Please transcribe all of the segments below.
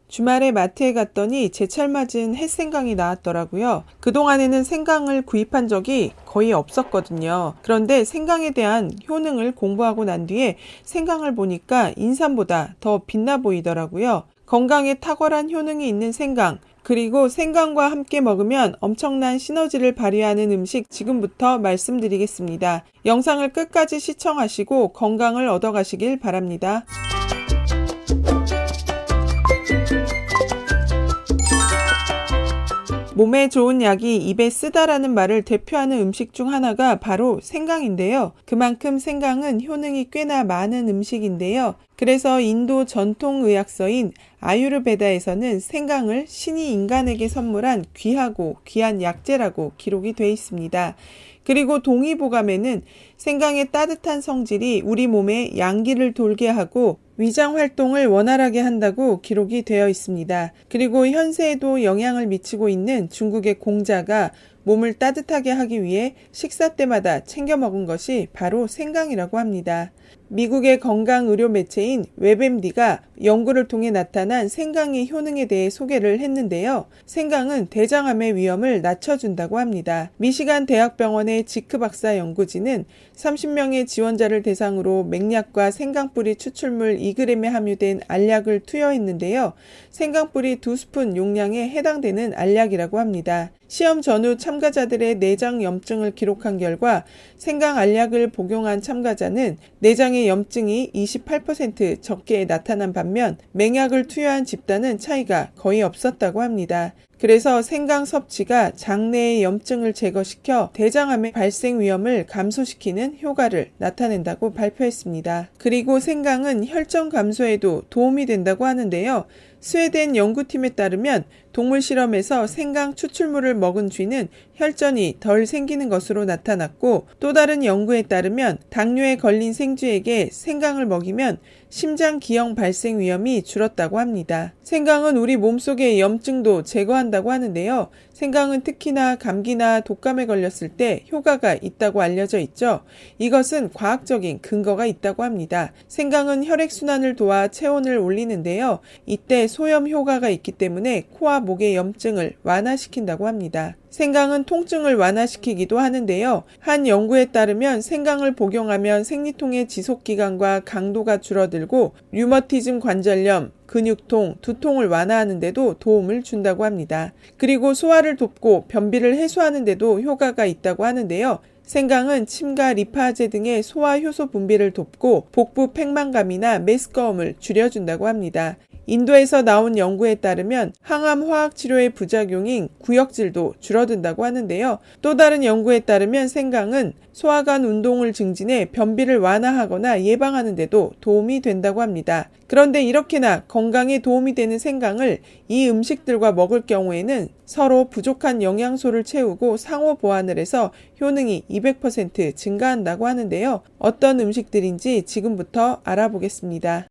주말에 마트에 갔더니 제철 맞은 햇생강이 나왔더라고요. 그동안에는 생강을 구입한 적이 거의 없었거든요. 그런데 생강에 대한 효능을 공부하고 난 뒤에 생강을 보니까 인삼보다 더 빛나 보이더라고요. 건강에 탁월한 효능이 있는 생강, 그리고 생강과 함께 먹으면 엄청난 시너지를 발휘하는 음식 지금부터 말씀드리겠습니다. 영상을 끝까지 시청하시고 건강을 얻어가시길 바랍니다. 몸에 좋은 약이 입에 쓰다라는 말을 대표하는 음식 중 하나가 바로 생강인데요. 그만큼 생강은 효능이 꽤나 많은 음식인데요. 그래서 인도 전통의학서인 아유르베다에서는 생강을 신이 인간에게 선물한 귀하고 귀한 약재라고 기록이 되어 있습니다. 그리고 동의보감에는 생강의 따뜻한 성질이 우리 몸에 양기를 돌게 하고 위장 활동을 원활하게 한다고 기록이 되어 있습니다. 그리고 현세에도 영향을 미치고 있는 중국의 공자가 몸을 따뜻하게 하기 위해 식사 때마다 챙겨 먹은 것이 바로 생강이라고 합니다. 미국의 건강 의료 매체인 웹엠디가 연구를 통해 나타난 생강의 효능에 대해 소개를 했는데요. 생강은 대장암의 위험을 낮춰준다고 합니다. 미시간 대학병원의 지크 박사 연구진은 30명의 지원자를 대상으로 맹약과 생강뿌리 추출물 2g에 함유된 알약을 투여했는데요. 생강뿌리 2스푼 용량에 해당되는 알약이라고 합니다. 시험 전후 참가자들의 내장 염증을 기록한 결과 생강 알약을 복용한 참가자는 내장의 염증이 28% 적게 나타난 반면 맹약을 투여한 집단은 차이가 거의 없었다고 합니다. 그래서 생강 섭취가 장내의 염증을 제거시켜 대장암의 발생 위험을 감소시키는 효과를 나타낸다고 발표했습니다. 그리고 생강은 혈전 감소에도 도움이 된다고 하는데요. 스웨덴 연구팀에 따르면 동물 실험에서 생강 추출물을 먹은 쥐는 혈전이 덜 생기는 것으로 나타났고, 또 다른 연구에 따르면 당뇨에 걸린 생쥐에게 생강을 먹이면 심장 기형 발생 위험이 줄었다고 합니다. 생강은 우리 몸속의 염증도 제거한다고 하는데요. 생강은 특히나 감기나 독감에 걸렸을 때 효과가 있다고 알려져 있죠. 이것은 과학적인 근거가 있다고 합니다. 생강은 혈액순환을 도와 체온을 올리는데요. 이때 소염 효과가 있기 때문에 코와 목의 염증을 완화시킨다고 합니다. 생강은 통증을 완화시키기도 하는데요. 한 연구에 따르면 생강을 복용하면 생리통의 지속기간과 강도가 줄어들고 류머티즘 관절염, 근육통, 두통을 완화하는 데도 도움을 준다고 합니다. 그리고 소화를 돕고 변비를 해소하는 데도 효과가 있다고 하는데요. 생강은 침과 리파제 등의 소화 효소 분비를 돕고 복부 팽만감이나 메스꺼움을 줄여준다고 합니다. 인도에서 나온 연구에 따르면 항암 화학 치료의 부작용인 구역질도 줄어든다고 하는데요. 또 다른 연구에 따르면 생강은 소화관 운동을 증진해 변비를 완화하거나 예방하는 데도 도움이 된다고 합니다. 그런데 이렇게나 건강에 도움이 되는 생강을 이 음식들과 먹을 경우에는 서로 부족한 영양소를 채우고 상호 보완을 해서 효능이 200% 증가한다고 하는데요. 어떤 음식들인지 지금부터 알아보겠습니다.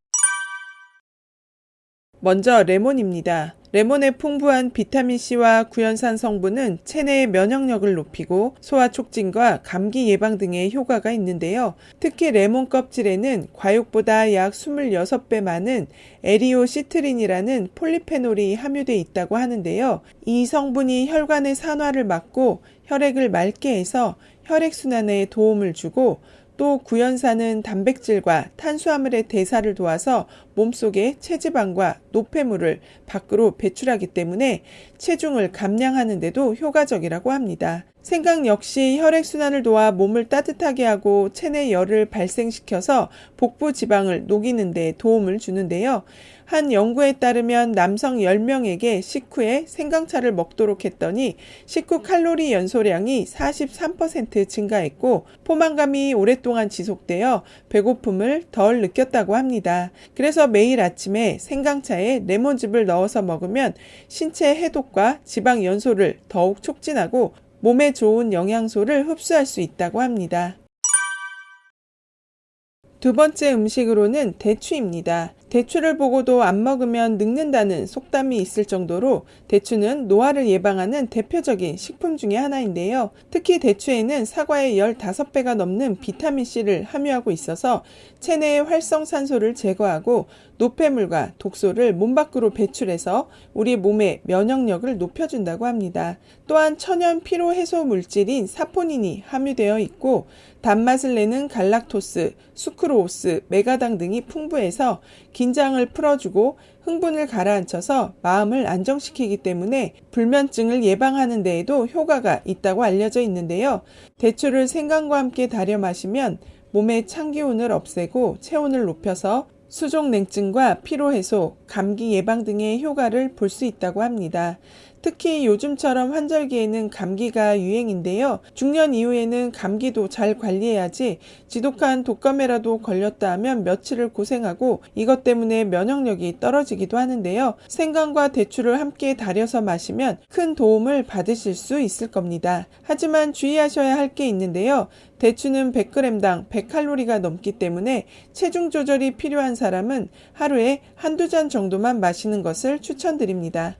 먼저 레몬입니다. 레몬의 풍부한 비타민C와 구연산 성분은 체내의 면역력을 높이고 소화 촉진과 감기 예방 등의 효과가 있는데요. 특히 레몬 껍질에는 과육보다 약 26배 많은 에리오시트린이라는 폴리페놀이 함유되어 있다고 하는데요. 이 성분이 혈관의 산화를 막고 혈액을 맑게 해서 혈액순환에 도움을 주고, 또 구연산은 단백질과 탄수화물의 대사를 도와서 몸속의 체지방과 노폐물을 밖으로 배출하기 때문에 체중을 감량하는 데도 효과적이라고 합니다. 생강 역시 혈액순환을 도와 몸을 따뜻하게 하고 체내 열을 발생시켜서 복부 지방을 녹이는 데 도움을 주는데요. 한 연구에 따르면 남성 10명에게 식후에 생강차를 먹도록 했더니 식후 칼로리 연소량이 43% 증가했고 포만감이 오랫동안 지속되어 배고픔을 덜 느꼈다고 합니다. 그래서 매일 아침에 생강차에 레몬즙을 넣어서 먹으면 신체 해독과 지방 연소를 더욱 촉진하고 몸에 좋은 영양소를 흡수할 수 있다고 합니다. 두 번째 음식으로는 대추입니다. 대추를 보고도 안 먹으면 늙는다는 속담이 있을 정도로 대추는 노화를 예방하는 대표적인 식품 중에 하나인데요. 특히 대추에는 사과의 15배가 넘는 비타민C를 함유하고 있어서 체내의 활성산소를 제거하고 노폐물과 독소를 몸 밖으로 배출해서 우리 몸의 면역력을 높여준다고 합니다. 또한 천연 피로 해소 물질인 사포닌이 함유되어 있고 단맛을 내는 갈락토스, 수크로오스, 메가당 등이 풍부해서 긴장을 풀어주고 흥분을 가라앉혀서 마음을 안정시키기 때문에 불면증을 예방하는 데에도 효과가 있다고 알려져 있는데요. 대추를 생강과 함께 달여 마시면 몸의 찬기운을 없애고 체온을 높여서 수족냉증과 피로해소, 감기 예방 등의 효과를 볼 수 있다고 합니다. 특히 요즘처럼 환절기에는 감기가 유행인데요. 중년 이후에는 감기도 잘 관리해야지 지독한 독감에라도 걸렸다 하면 며칠을 고생하고 이것 때문에 면역력이 떨어지기도 하는데요. 생강과 대추를 함께 달여서 마시면 큰 도움을 받으실 수 있을 겁니다. 하지만 주의하셔야 할 게 있는데요. 대추는 100g당 100칼로리가 넘기 때문에 체중 조절이 필요한 사람은 하루에 한두 잔 정도만 마시는 것을 추천드립니다.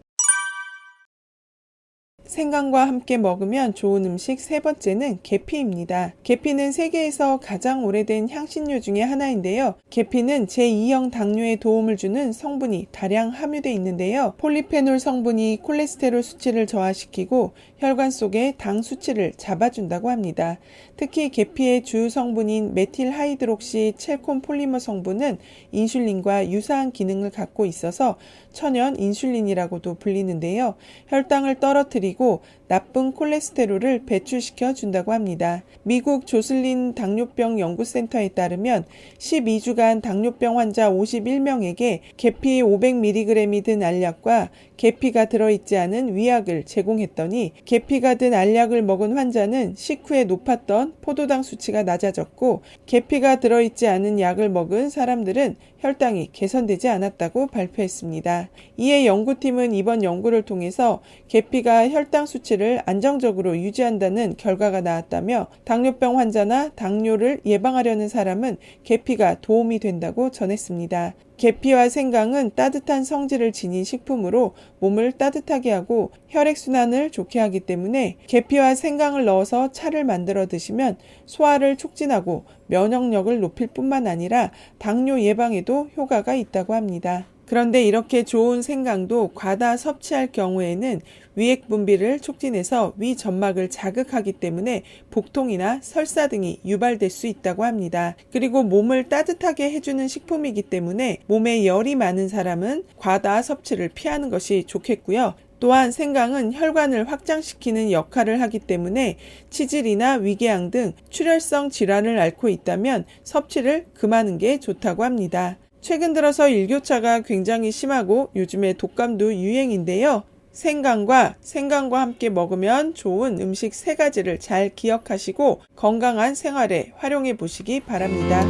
생강과 함께 먹으면 좋은 음식 세 번째는 계피입니다. 계피는 세계에서 가장 오래된 향신료 중에 하나인데요. 계피는 제2형 당뇨에 도움을 주는 성분이 다량 함유되어 있는데요. 폴리페놀 성분이 콜레스테롤 수치를 저하시키고 혈관 속의 당 수치를 잡아준다고 합니다. 특히 계피의 주 성분인 메틸 하이드록시 첼콘 폴리머 성분은 인슐린과 유사한 기능을 갖고 있어서 천연 인슐린이라고도 불리는데요. 혈당을 떨어뜨리고 나쁜 콜레스테롤을 배출시켜 준다고 합니다. 미국 조슬린 당뇨병 연구센터에 따르면 12주간 당뇨병 환자 51명에게 계피 500mg이 든 알약과 계피가 들어있지 않은 위약을 제공했더니 계피가 든 알약을 먹은 환자는 식후에 높았던 포도당 수치가 낮아졌고 계피가 들어있지 않은 약을 먹은 사람들은 혈당이 개선되지 않았다고 발표했습니다. 이에 연구팀은 이번 연구를 통해서 계피가 혈당 수치를 안정적으로 유지한다는 결과가 나왔다며 당뇨병 환자나 당뇨를 예방하려는 사람은 계피가 도움이 된다고 전했습니다. 계피와 생강은 따뜻한 성질을 지닌 식품으로 몸을 따뜻하게 하고 혈액순환을 좋게 하기 때문에 계피와 생강을 넣어서 차를 만들어 드시면 소화를 촉진하고 면역력을 높일 뿐만 아니라 당뇨 예방에도 효과가 있다고 합니다. 그런데 이렇게 좋은 생강도 과다 섭취할 경우에는 위액 분비를 촉진해서 위 점막을 자극하기 때문에 복통이나 설사 등이 유발될 수 있다고 합니다. 그리고 몸을 따뜻하게 해주는 식품이기 때문에 몸에 열이 많은 사람은 과다 섭취를 피하는 것이 좋겠고요. 또한 생강은 혈관을 확장시키는 역할을 하기 때문에 치질이나 위궤양 등 출혈성 질환을 앓고 있다면 섭취를 금하는 게 좋다고 합니다. 최근 들어서 일교차가 굉장히 심하고 요즘에 독감도 유행인데요. 생강과 함께 먹으면 좋은 음식 3가지를 잘 기억하시고 건강한 생활에 활용해 보시기 바랍니다.